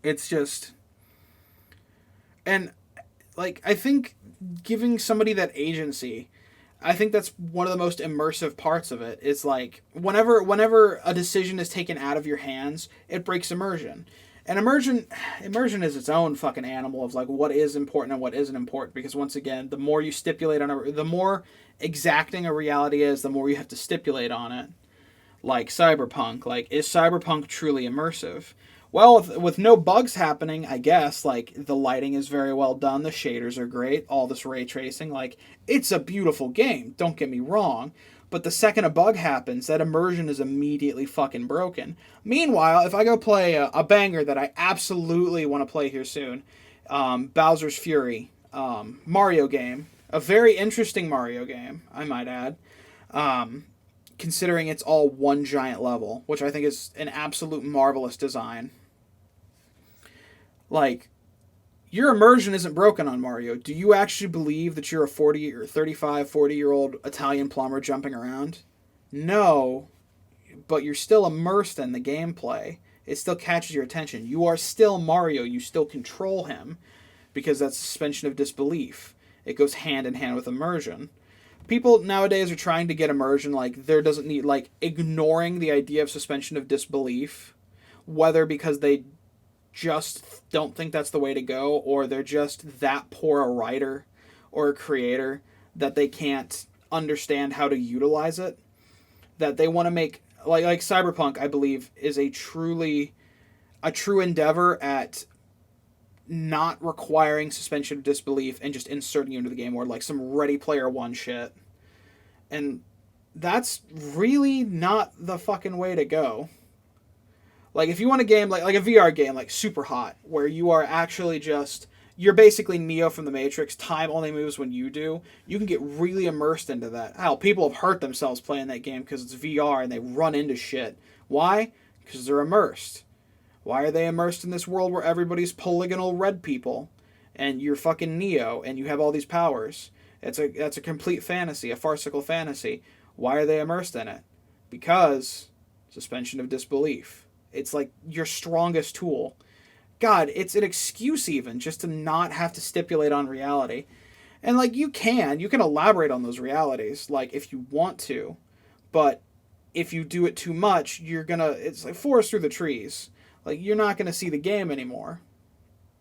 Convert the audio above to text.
It's just, and like I think giving somebody that agency, I think that's one of the most immersive parts of it. Is like whenever a decision is taken out of your hands, it breaks immersion. And immersion is its own fucking animal of like what is important and what isn't important, because once again, the more you stipulate on the more exacting a reality is, the more you have to stipulate on it. Like Cyberpunk, like is Cyberpunk truly immersive? Well, with no bugs happening, I guess, like the lighting is very well done, the shaders are great, all this ray tracing, like it's a beautiful game, don't get me wrong. But the second a bug happens, that immersion is immediately fucking broken. Meanwhile, if I go play a banger that I absolutely want to play here soon, Bowser's Fury, Mario game, a very interesting Mario game, I might add, considering it's all one giant level, which I think is an absolute marvelous design. Like, your immersion isn't broken on Mario. Do you actually believe that you're a 40 or 35, 40-year old Italian plumber jumping around? No, but you're still immersed in the gameplay. It still catches your attention. You are still Mario. You still control him, because that's suspension of disbelief. It goes hand in hand with immersion. People nowadays are trying to get immersion like there doesn't need, like, ignoring the idea of suspension of disbelief, whether because they just don't think that's the way to go, or they're just that poor a writer or a creator that they can't understand how to utilize it. That they want to make like Cyberpunk, I believe, is a true endeavor at not requiring suspension of disbelief and just inserting you into the game, or like some Ready Player One shit. And that's really not the fucking way to go. Like, if you want a game like a VR game like Super Hot, where you are actually just, you're basically Neo from the Matrix, time only moves when you do, you can get really immersed into that. Hell, people have hurt themselves playing that game because it's VR and they run into shit. Why? Because they're immersed. Why are they immersed in this world where everybody's polygonal red people and you're fucking Neo and you have all these powers? That's a complete fantasy, a farcical fantasy. Why are they immersed in it? Because suspension of disbelief. It's like your strongest tool. God, it's an excuse even just to not have to stipulate on reality. And like you can elaborate on those realities like if you want to, but if you do it too much, it's like forest through the trees. Like, you're not going to see the game anymore.